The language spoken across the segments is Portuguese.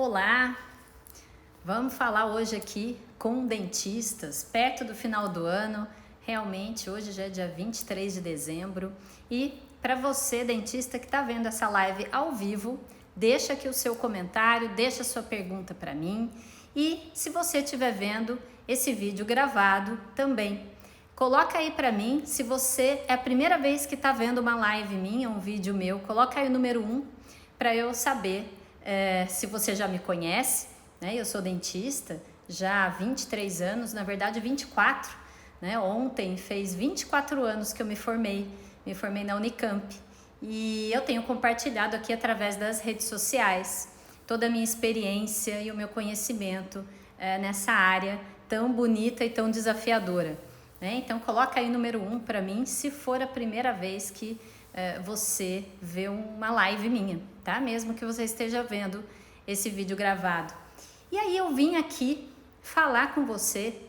Olá, vamos falar hoje aqui com dentistas, perto do final do ano. Realmente, hoje já é dia 23 de dezembro. E para você, dentista que está vendo essa live ao vivo, deixa aqui o seu comentário, deixa a sua pergunta para mim. E se você estiver vendo esse vídeo gravado também, coloca aí para mim, se você é a primeira vez que está vendo uma live minha, um vídeo meu, coloca aí o número 1 para eu saber se você já me conhece, né? Eu sou dentista já há 23 anos, na verdade 24, né? Ontem fez 24 anos que eu me formei na Unicamp e eu tenho compartilhado aqui através das redes sociais toda a minha experiência e o meu conhecimento nessa área tão bonita e tão desafiadora, né? Então coloca aí número 1 para mim se for a primeira vez que você vê uma live minha, tá? Mesmo que você esteja vendo esse vídeo gravado. E aí eu vim aqui falar com você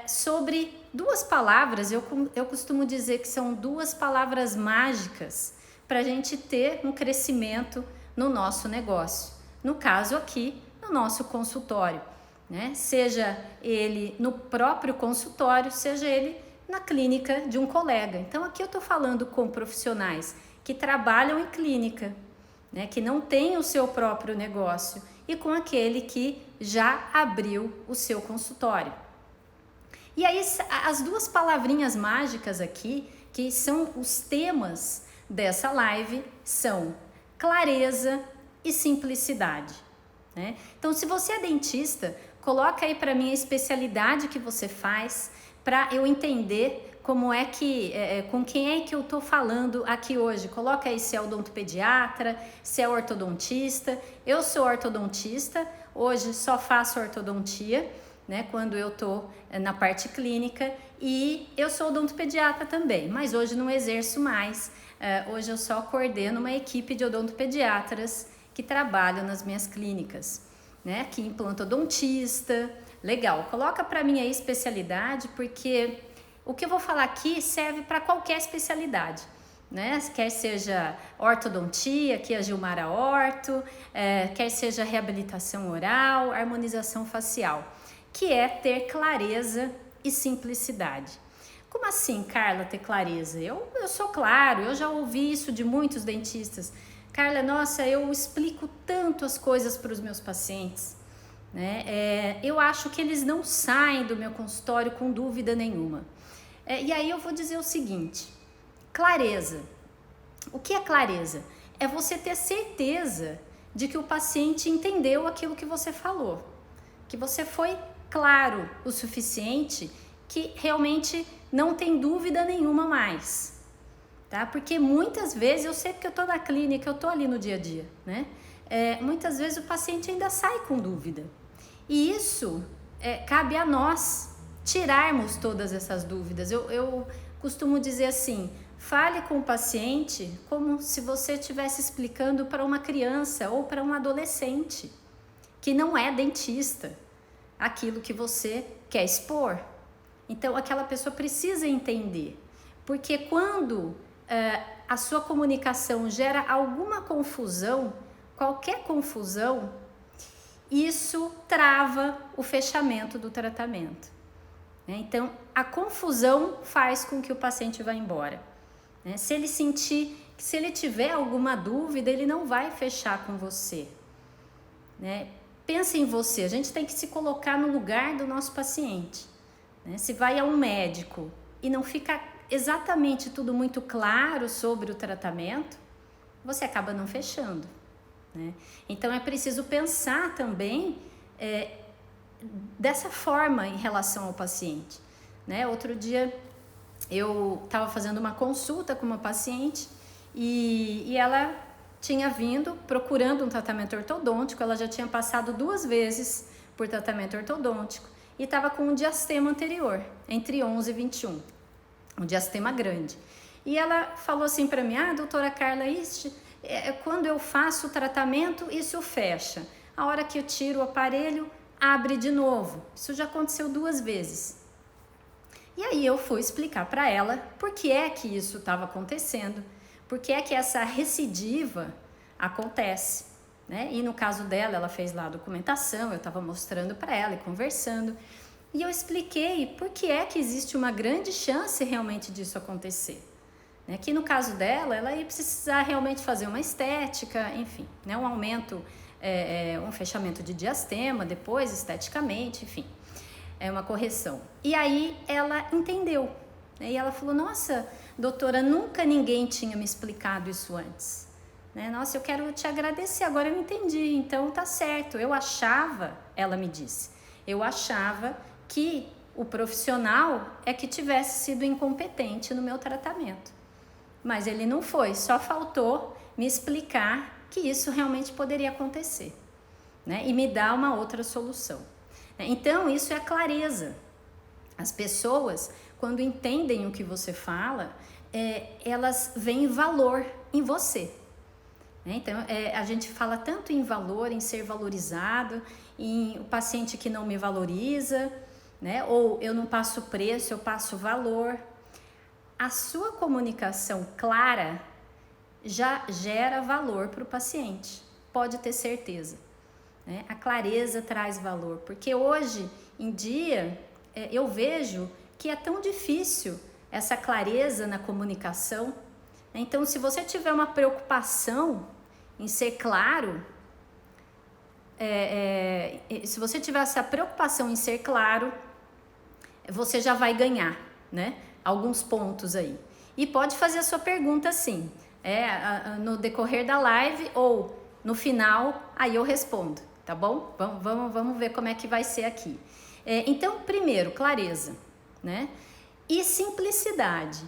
sobre duas palavras, eu costumo dizer que são duas palavras mágicas para a gente ter um crescimento no nosso negócio. No caso aqui, no nosso consultório, né? Seja ele no próprio consultório, seja ele na clínica de um colega. Então aqui eu estou falando com profissionais que trabalham em clínica, né, que não tem o seu próprio negócio, e com aquele que já abriu o seu consultório. E aí as duas palavrinhas mágicas aqui, que são os temas dessa live, são clareza e simplicidade, né? Então se você é dentista, coloca aí para mim a especialidade que você faz, para eu entender como é que, com quem é que eu estou falando aqui hoje. Coloca aí se é odontopediatra, se é ortodontista. Eu sou ortodontista, hoje só faço ortodontia, né, quando eu estou na parte clínica, e eu sou odontopediatra também, mas hoje não exerço mais. Hoje eu só coordeno uma equipe de odontopediatras que trabalham nas minhas clínicas, né, aqui implantodontista. Legal, coloca para mim aí especialidade, porque o que eu vou falar aqui serve para qualquer especialidade, né? Quer seja ortodontia, que é a Gilmara Orto, quer seja reabilitação oral, harmonização facial, que é ter clareza e simplicidade. Como assim, Carla, ter clareza? Eu sou claro, eu já ouvi isso de muitos dentistas. Carla, nossa, eu explico tanto as coisas para os meus pacientes, né? Eu acho que eles não saem do meu consultório com dúvida nenhuma. E aí eu vou dizer o seguinte: clareza. O que é clareza? É você ter certeza de que o paciente entendeu aquilo que você falou, que você foi claro o suficiente, que realmente não tem dúvida nenhuma mais, tá? Porque muitas vezes, eu sei porque eu tô na clínica, eu tô ali no dia a dia, né? Muitas vezes o paciente ainda sai com dúvida. E isso cabe a nós tirarmos todas essas dúvidas. Eu costumo dizer assim: fale com o paciente como se você estivesse explicando para uma criança ou para um adolescente que não é dentista aquilo que você quer expor. Então aquela pessoa precisa entender, porque quando a sua comunicação gera alguma confusão, qualquer confusão, isso trava o fechamento do tratamento, né? Então, a confusão faz com que o paciente vá embora, né? Se ele tiver alguma dúvida, ele não vai fechar com você, né? Pensa em você, a gente tem que se colocar no lugar do nosso paciente, né? Se vai a um médico e não fica exatamente tudo muito claro sobre o tratamento, você acaba não fechando, né? Então é preciso pensar também dessa forma em relação ao paciente, né? Outro dia eu estava fazendo uma consulta com uma paciente e ela tinha vindo procurando um tratamento ortodôntico. Ela já tinha passado 2 vezes por tratamento ortodôntico e estava com um diastema anterior, entre 11 e 21, um diastema grande. E ela falou assim para mim: doutora Carla, quando eu faço o tratamento, isso fecha. A hora que eu tiro o aparelho, abre de novo. Isso já aconteceu 2 vezes. E aí eu fui explicar para ela por que é que isso estava acontecendo, por que é que essa recidiva acontece, né? E no caso dela, ela fez lá a documentação, eu estava mostrando para ela e conversando. E eu expliquei por que é que existe uma grande chance realmente disso acontecer. Né? Que no caso dela, ela ia precisar realmente fazer uma estética, enfim, né? Um aumento, um fechamento de diastema, depois esteticamente, enfim, uma correção. E aí ela entendeu, né? E ela falou, nossa, doutora, nunca ninguém tinha me explicado isso antes. Né? Nossa, eu quero te agradecer, agora eu entendi, então tá certo. Eu achava, ela me disse, eu achava que o profissional é que tivesse sido incompetente no meu tratamento. Mas ele não foi, só faltou me explicar que isso realmente poderia acontecer, né? E me dar uma outra solução. Então, isso é a clareza. As pessoas, quando entendem o que você fala, elas veem valor em você. Então, a gente fala tanto em valor, em ser valorizado, em o paciente que não me valoriza, né? Ou eu não passo preço, eu passo valor. A sua comunicação clara já gera valor para o paciente, pode ter certeza. Né? A clareza traz valor, porque hoje em dia eu vejo que é tão difícil essa clareza na comunicação. Então, se você tiver uma preocupação em ser claro, se você tiver essa preocupação em ser claro, você já vai ganhar, né? Alguns pontos aí. E pode fazer a sua pergunta assim, no decorrer da live ou no final, aí eu respondo, tá bom? Vamos ver como é que vai ser aqui. Então, primeiro, clareza, né? E simplicidade,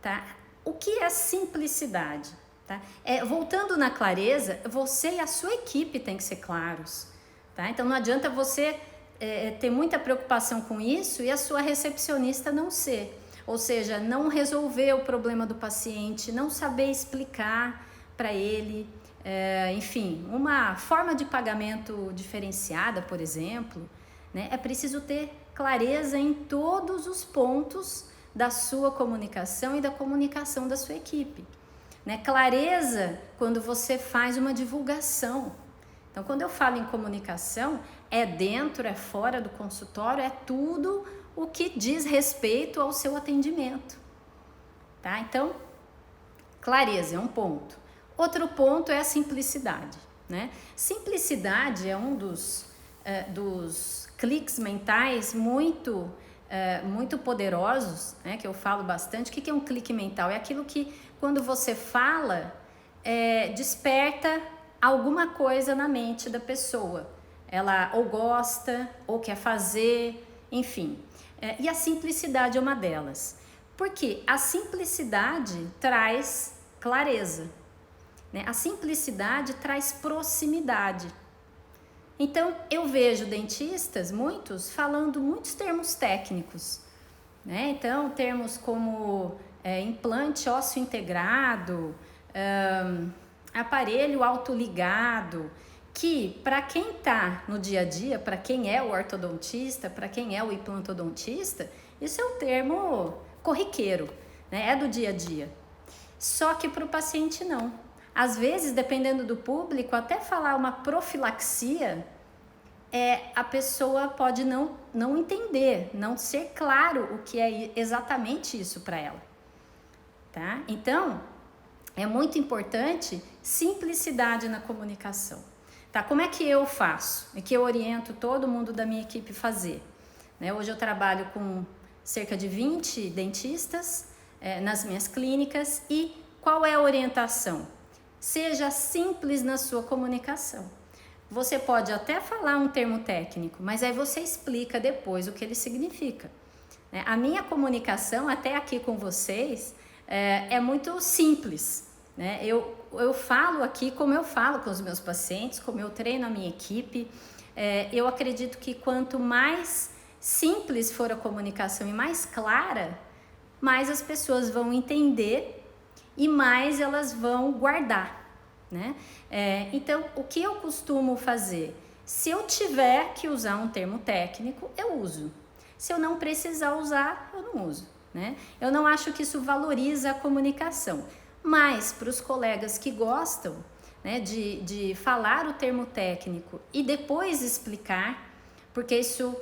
tá? O que é simplicidade? Tá? Voltando na clareza, você e a sua equipe têm que ser claros, tá? Então, não adianta você ter muita preocupação com isso e a sua recepcionista não ser, ou seja, não resolver o problema do paciente, não saber explicar para ele, enfim, uma forma de pagamento diferenciada, por exemplo, né? É preciso ter clareza em todos os pontos da sua comunicação e da comunicação da sua equipe, né? Clareza quando você faz uma divulgação. Então, quando eu falo em comunicação, é dentro, é fora do consultório, é tudo o que diz respeito ao seu atendimento, tá? Então, clareza é um ponto. Outro ponto é a simplicidade, né? Simplicidade é um dos cliques mentais muito poderosos, né? Que eu falo bastante. O que é um clique mental? É aquilo que, quando você fala, desperta alguma coisa na mente da pessoa. Ela ou gosta, ou quer fazer, enfim. E a simplicidade é uma delas. Porque a simplicidade traz clareza, né? A simplicidade traz proximidade. Então, eu vejo dentistas, muitos, falando muitos termos técnicos, né? Então, termos como implante ósseo integrado, aparelho autoligado, que para quem está no dia a dia, para quem é o ortodontista, para quem é o implantodontista, isso é um termo corriqueiro, né? É do dia a dia. Só que para o paciente não. Às vezes, dependendo do público, até falar uma profilaxia, a pessoa pode não entender, não ser claro o que é exatamente isso para ela. Tá? Então, é muito importante simplicidade na comunicação. Tá? Como é que eu faço? É que eu oriento todo mundo da minha equipe fazer. Né? Hoje eu trabalho com cerca de 20 dentistas nas minhas clínicas e qual é a orientação? Seja simples na sua comunicação. Você pode até falar um termo técnico, mas aí você explica depois o que ele significa. A minha comunicação, até aqui com vocês, é muito simples. Né? Eu falo aqui como eu falo com os meus pacientes, como eu treino a minha equipe. Eu acredito que quanto mais simples for a comunicação e mais clara, mais as pessoas vão entender e mais elas vão guardar. Né? Então, o que eu costumo fazer? Se eu tiver que usar um termo técnico, eu uso. Se eu não precisar usar, eu não uso. Né? Eu não acho que isso valoriza a comunicação. Mas, para os colegas que gostam, né, de falar o termo técnico e depois explicar, porque isso,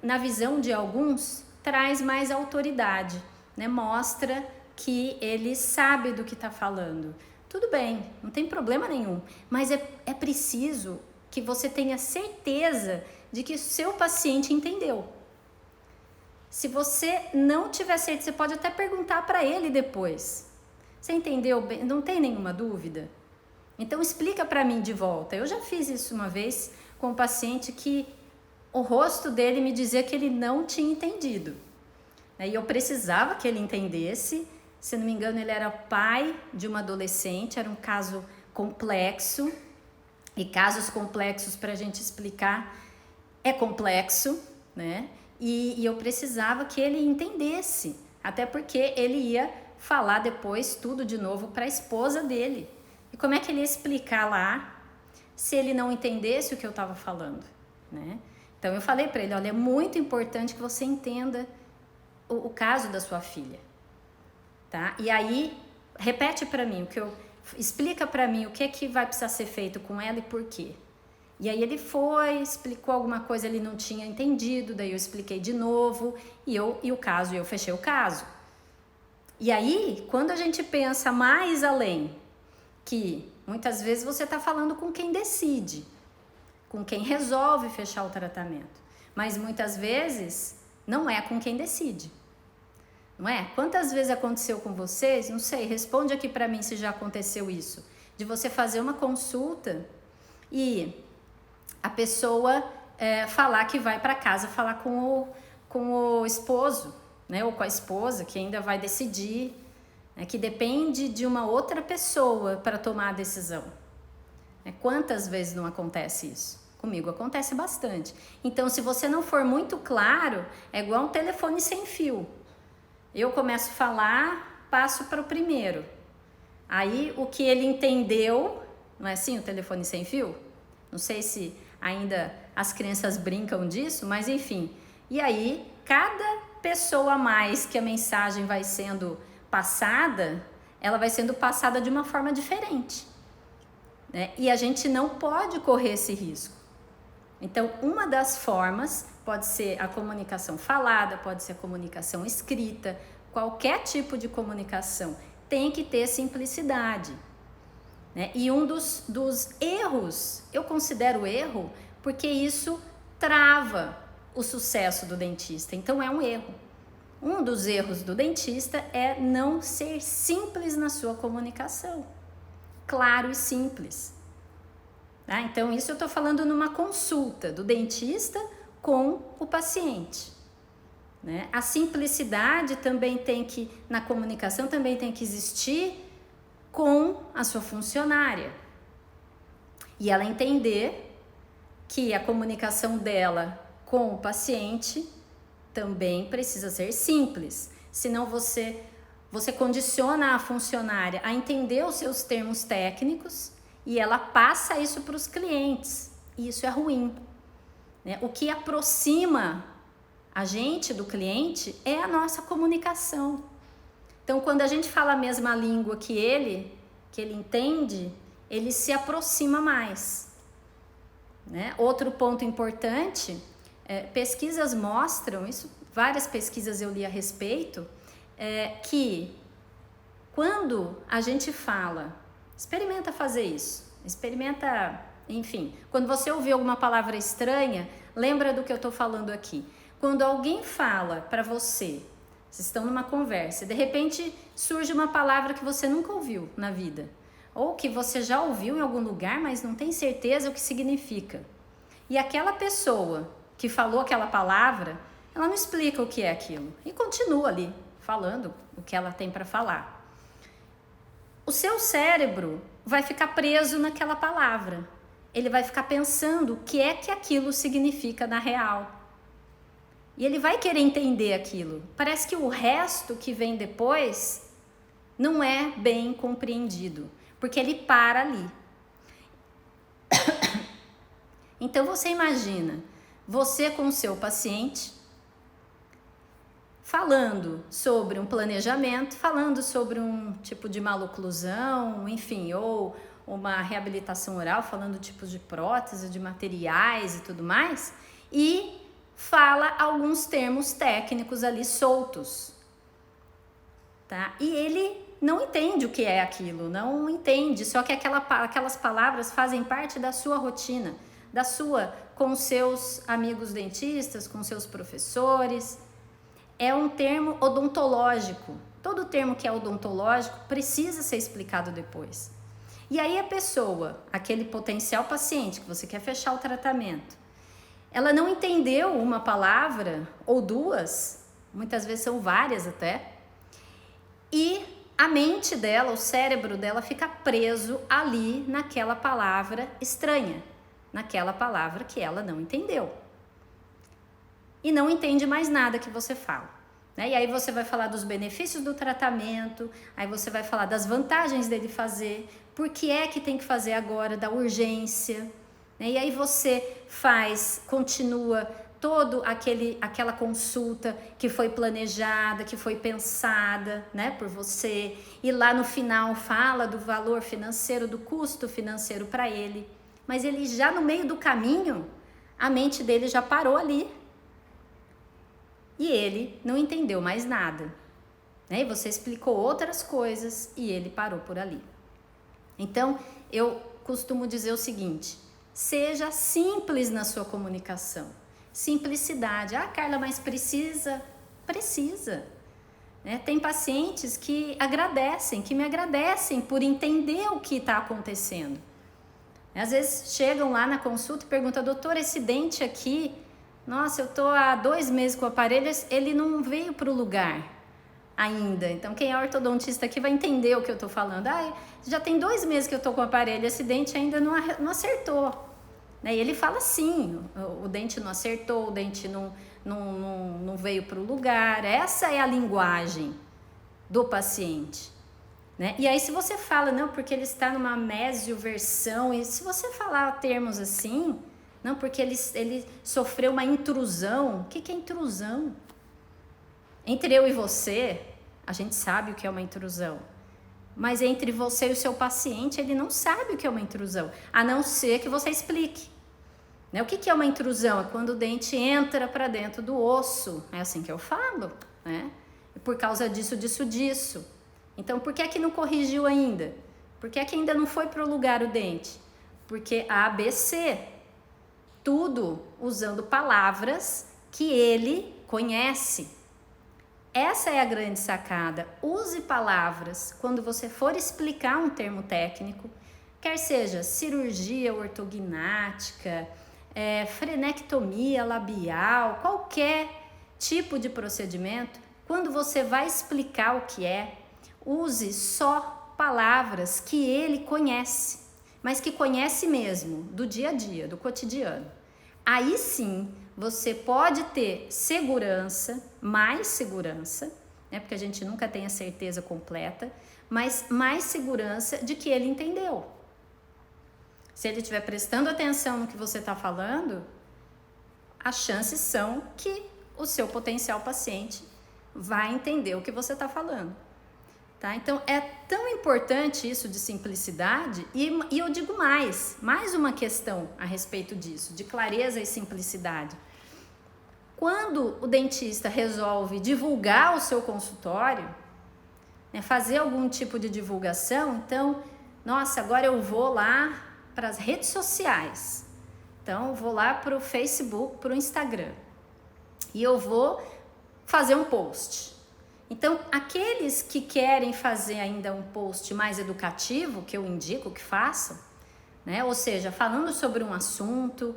na visão de alguns, traz mais autoridade, né, mostra que ele sabe do que está falando. Tudo bem, não tem problema nenhum, mas é preciso que você tenha certeza de que o seu paciente entendeu. Se você não tiver certeza, você pode até perguntar para ele depois. Você entendeu bem? Não tem nenhuma dúvida? Então explica para mim de volta. Eu já fiz isso uma vez com um paciente que o rosto dele me dizia que ele não tinha entendido. E eu precisava que ele entendesse. Se não me engano, ele era pai de uma adolescente, era um caso complexo. E casos complexos, para a gente explicar, é complexo, né? E eu precisava que ele entendesse, até porque ele ia falar depois tudo de novo para a esposa dele. E como é que ele ia explicar lá se ele não entendesse o que eu estava falando, né? Então eu falei para ele, olha, é muito importante que você entenda o caso da sua filha, tá? E aí, repete para mim, explica para mim o que é que vai precisar ser feito com ela e por quê. E aí ele foi, explicou alguma coisa, ele não tinha entendido, daí eu expliquei de novo e eu fechei o caso. E aí, quando a gente pensa mais além, que muitas vezes você está falando com quem decide, com quem resolve fechar o tratamento, mas muitas vezes não é com quem decide, não é? Quantas vezes aconteceu com vocês? Não sei, responde aqui para mim se já aconteceu isso, de você fazer uma consulta e a pessoa falar que vai para casa falar com o esposo, né? Ou com a esposa, que ainda vai decidir, né? Que depende de uma outra pessoa para tomar a decisão. Quantas vezes não acontece isso? Comigo acontece bastante. Então, se você não for muito claro, é igual um telefone sem fio. Eu começo a falar, passo para o primeiro. Aí, o que ele entendeu, não é assim o telefone sem fio? Não sei se ainda as crianças brincam disso, mas enfim. E aí, cada pessoa a mais que a mensagem vai sendo passada, ela vai sendo passada de uma forma diferente, né? E a gente não pode correr esse risco. Então, uma das formas pode ser a comunicação falada, pode ser a comunicação escrita, qualquer tipo de comunicação tem que ter simplicidade, né? E um dos erros, eu considero erro, porque isso trava o sucesso do dentista. Então é um erro. Um dos erros do dentista é não ser simples na sua comunicação. Claro e simples. Tá? Então isso eu estou falando numa consulta do dentista com o paciente, né? A simplicidade também na comunicação também tem que existir com a sua funcionária. E ela entender que a comunicação dela com o paciente também precisa ser simples. Senão você condiciona a funcionária a entender os seus termos técnicos e ela passa isso para os clientes. E isso é ruim, né? O que aproxima a gente do cliente é a nossa comunicação. Então, quando a gente fala a mesma língua que ele entende, ele se aproxima mais, né? Outro ponto importante, pesquisas mostram, isso, várias pesquisas eu li a respeito, que quando a gente fala, experimenta fazer isso, enfim, quando você ouvir alguma palavra estranha, lembra do que eu estou falando aqui. Quando alguém fala para você, vocês estão numa conversa, e de repente surge uma palavra que você nunca ouviu na vida, ou que você já ouviu em algum lugar, mas não tem certeza o que significa. E aquela pessoa que falou aquela palavra, ela não explica o que é aquilo e continua ali falando o que ela tem para falar. O seu cérebro vai ficar preso naquela palavra. Ele vai ficar pensando o que é que aquilo significa na real. E ele vai querer entender aquilo. Parece que o resto que vem depois não é bem compreendido, porque ele para ali. Então você imagina, você com o seu paciente, falando sobre um planejamento, falando sobre um tipo de maloclusão, enfim, ou uma reabilitação oral, falando tipos de prótese, de materiais e tudo mais, e fala alguns termos técnicos ali soltos, tá? E ele não entende o que é aquilo, não entende, só que aquelas palavras fazem parte da sua rotina, com os seus amigos dentistas, com seus professores. É um termo odontológico. Todo termo que é odontológico precisa ser explicado depois. E aí a pessoa, aquele potencial paciente que você quer fechar o tratamento, ela não entendeu uma palavra ou duas, muitas vezes são várias até, e a mente dela, o cérebro dela fica preso ali naquela palavra estranha, naquela palavra que ela não entendeu. E não entende mais nada que você fala, né? E aí você vai falar dos benefícios do tratamento, aí você vai falar das vantagens dele fazer, por que é que tem que fazer agora, da urgência, né? E aí você continua aquela consulta que foi planejada, que foi pensada, né, por você, e lá no final fala do valor financeiro, do custo financeiro para ele, mas ele já no meio do caminho, a mente dele já parou ali e ele não entendeu mais nada, né? E você explicou outras coisas e ele parou por ali. Então eu costumo dizer o seguinte: seja simples na sua comunicação. Simplicidade. Ah, Carla, mas precisa? Precisa. Né? Tem pacientes que me agradecem por entender o que está acontecendo. Às vezes chegam lá na consulta e perguntam: doutor, esse dente aqui, nossa, eu estou há 2 meses com o aparelho, ele não veio para o lugar ainda. Então quem é ortodontista aqui vai entender o que eu estou falando. Ah, já tem 2 meses que eu estou com o aparelho, esse dente ainda não acertou. E ele fala assim, o dente não acertou, o dente não veio para o lugar. Essa é a linguagem do paciente, né? E aí se você fala, não, porque ele está numa mesioversão, e se você falar termos assim, não, porque ele sofreu uma intrusão. O que é intrusão? Entre eu e você, a gente sabe o que é uma intrusão. Mas entre você e o seu paciente, ele não sabe o que é uma intrusão, a não ser que você explique. O que é uma intrusão? É quando o dente entra para dentro do osso. É assim que eu falo, né? Por causa disso. Então, por que é que não corrigiu ainda? Por que é que ainda não foi para o lugar o dente? Porque ABC. Tudo usando palavras que ele conhece. Essa é a grande sacada. Use palavras quando você for explicar um termo técnico, quer seja cirurgia ortognática, frenectomia labial, qualquer tipo de procedimento. Quando você vai explicar o que é, use só palavras que ele conhece, mas que conhece mesmo, do dia a dia, do cotidiano. Aí sim, você pode ter segurança, mais segurança, né? Porque a gente nunca tem a certeza completa, mas mais segurança de que ele entendeu. Se ele estiver prestando atenção no que você está falando, as chances são que o seu potencial paciente vai entender o que você está falando. Tá? Então, é tão importante isso de simplicidade, e eu digo mais uma questão a respeito disso, de clareza e simplicidade. Quando o dentista resolve divulgar o seu consultório, né, fazer algum tipo de divulgação, então, nossa, agora eu vou lá para as redes sociais, então vou lá para o Facebook, para o Instagram, e eu vou fazer um post. Então, aqueles que querem fazer ainda um post mais educativo, que eu indico que façam, né? Ou seja, falando sobre um assunto,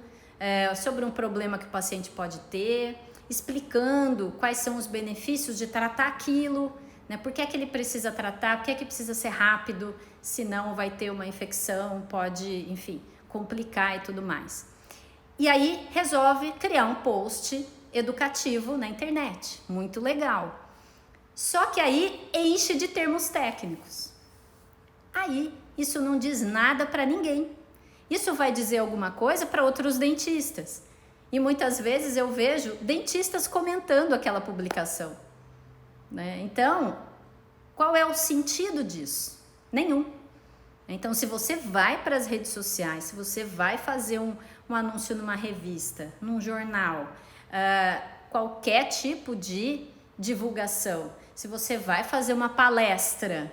sobre um problema que o paciente pode ter, explicando quais são os benefícios de tratar aquilo, né? Por que é que ele precisa tratar, por que é que precisa ser rápido, senão vai ter uma infecção, pode, enfim, complicar e tudo mais. E aí resolve criar um post educativo na internet, muito legal. Só que aí enche de termos técnicos. Aí isso não diz nada para ninguém. Isso vai dizer alguma coisa para outros dentistas. E muitas vezes eu vejo dentistas comentando aquela publicação, né? Então, qual é o sentido disso? Nenhum. Então, se você vai para as redes sociais, se você vai fazer um anúncio numa revista, num jornal, qualquer tipo de divulgação, se você vai fazer uma palestra,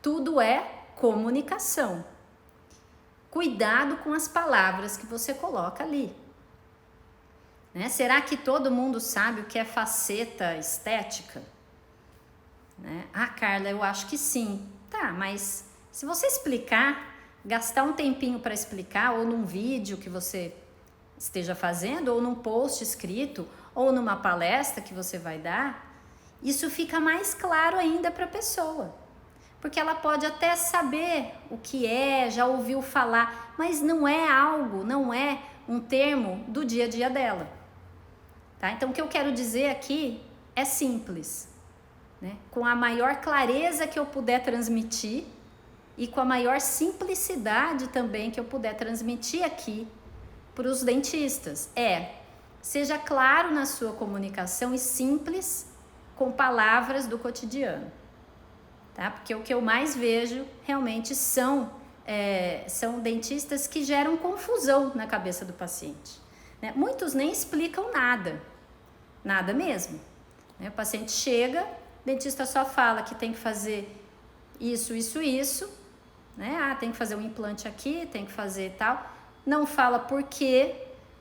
tudo é comunicação. Cuidado com as palavras que você coloca ali. Né? Será que todo mundo sabe o que é faceta estética? Né? Ah, Carla, eu acho que sim. Tá, mas se você explicar, gastar um tempinho para explicar, ou num vídeo que você esteja fazendo, ou num post escrito, ou numa palestra que você vai dar, isso fica mais claro ainda para a pessoa. Porque ela pode até saber o que é, já ouviu falar, mas não é um termo do dia a dia dela. Tá? Então, o que eu quero dizer aqui é simples, né? Com a maior clareza que eu puder transmitir e com a maior simplicidade também que eu puder transmitir aqui para os dentistas. Seja claro na sua comunicação e simples com palavras do cotidiano. Tá? Porque o que eu mais vejo realmente são dentistas que geram confusão na cabeça do paciente. Né? Muitos nem explicam nada mesmo. Né? O paciente chega, o dentista só fala que tem que fazer isso, né? Tem que fazer um implante aqui, tem que fazer tal. Não fala por quê,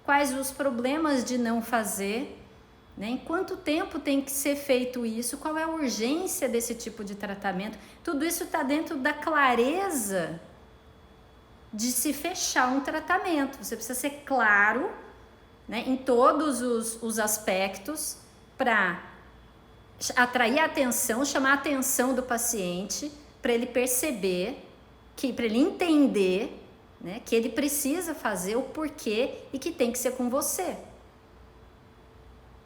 quais os problemas de não fazer, né? Em quanto tempo tem que ser feito isso, qual é a urgência desse tipo de tratamento. Tudo isso está dentro da clareza de se fechar um tratamento. Você precisa ser claro, né, em todos os aspectos para atrair a atenção, chamar a atenção do paciente, para ele perceber, para ele entender, né, que ele precisa fazer o porquê e que tem que ser com você.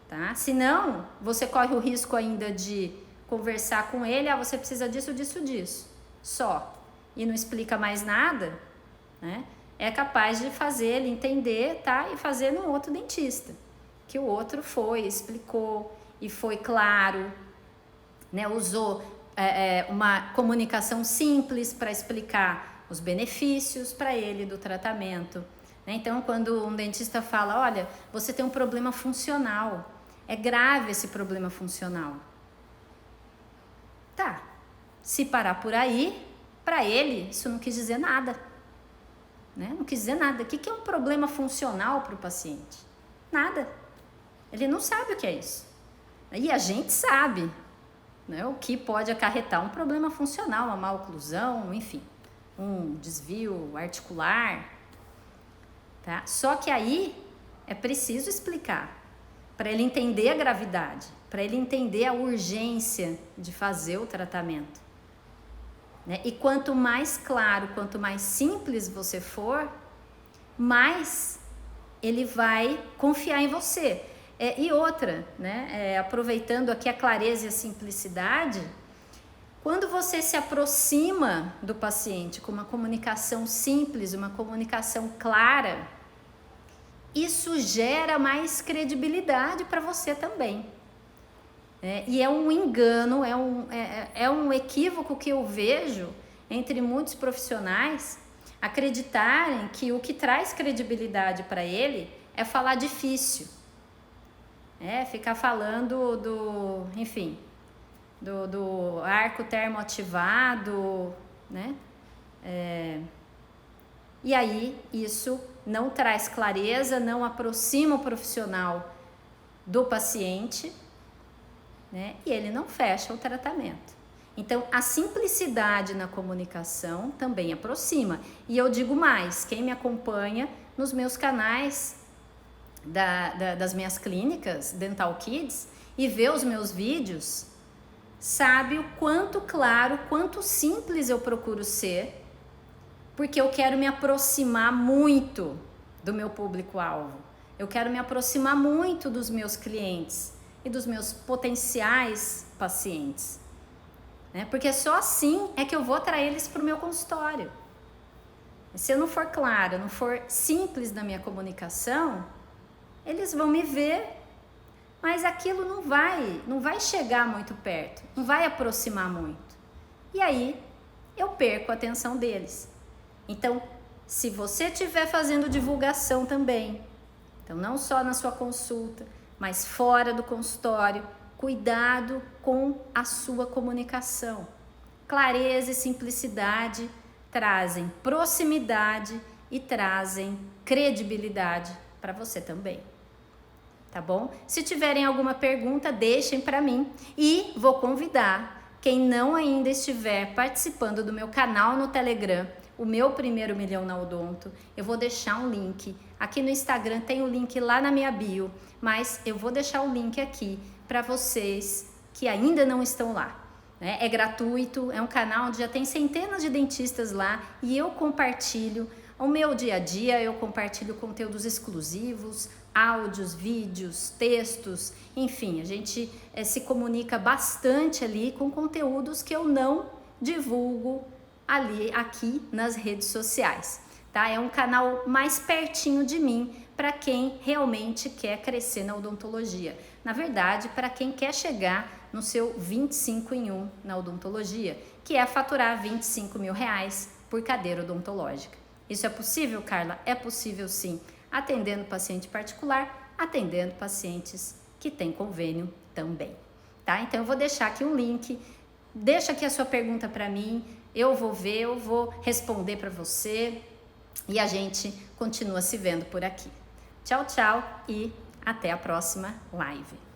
Tá? Senão, você corre o risco ainda de conversar com ele, você precisa disso, só, e não explica mais nada, né? É capaz de fazer ele entender, tá? E fazer no outro dentista, que o outro explicou e foi claro, né? Usou uma comunicação simples para explicar os benefícios para ele do tratamento. Né? Então, quando um dentista fala, olha, você tem um problema funcional, é grave esse problema funcional. Tá, se parar por aí, para ele, isso não quis dizer nada. Né? Não quis dizer nada. O que é um problema funcional para o paciente? Nada. Ele não sabe o que é isso. E a gente sabe, né, o que pode acarretar um problema funcional, uma má oclusão, enfim, um desvio articular. Tá? Só que aí é preciso explicar, para ele entender a gravidade, para ele entender a urgência de fazer o tratamento. Né? E quanto mais claro, quanto mais simples você for, mais ele vai confiar em você. E outra, né? Aproveitando aqui a clareza e a simplicidade, quando você se aproxima do paciente com uma comunicação simples, uma comunicação clara, isso gera mais credibilidade para você também. E é um engano, é um equívoco que eu vejo entre muitos profissionais acreditarem que o que traz credibilidade para ele é falar difícil. Ficar falando do arco termoativado, né? E aí isso não traz clareza, não aproxima o profissional do paciente, né? E ele não fecha o tratamento. Então, a simplicidade na comunicação também aproxima. E eu digo mais, quem me acompanha nos meus canais das minhas clínicas, Dental Kids, e vê os meus vídeos, sabe o quanto claro, quanto simples eu procuro ser, porque eu quero me aproximar muito do meu público-alvo. Eu quero me aproximar muito dos meus clientes e dos meus potenciais pacientes. Né? Porque só assim é que eu vou atrair eles para o meu consultório. Se eu não for clara, não for simples na minha comunicação, eles vão me ver, mas aquilo não vai chegar muito perto, não vai aproximar muito. E aí eu perco a atenção deles. Então, se você estiver fazendo divulgação também, então não só na sua consulta, mas fora do consultório, cuidado com a sua comunicação. Clareza e simplicidade trazem proximidade e trazem credibilidade para você também. Tá bom? Se tiverem alguma pergunta, deixem para mim e vou convidar quem não ainda estiver participando do meu canal no Telegram, o meu primeiro milhão na Odonto, eu vou deixar um link. Aqui no Instagram tem o link lá na minha bio, mas eu vou deixar o link aqui para vocês que ainda não estão lá. É gratuito, é um canal onde já tem centenas de dentistas lá e eu compartilho o meu dia a dia, eu compartilho conteúdos exclusivos, áudios, vídeos, textos, enfim, a gente se comunica bastante ali com conteúdos que eu não divulgo aqui nas redes sociais, tá? É um canal mais pertinho de mim para quem realmente quer crescer na odontologia. Na verdade, para quem quer chegar no seu 25 em 1 na odontologia, que é faturar R$25 mil por cadeira odontológica. Isso é possível, Carla? É possível sim, atendendo paciente particular, atendendo pacientes que têm convênio também, tá? Então eu vou deixar aqui um link, deixa aqui a sua pergunta para mim, eu vou ver, eu vou responder para você e a gente continua se vendo por aqui. Tchau, tchau e até a próxima live.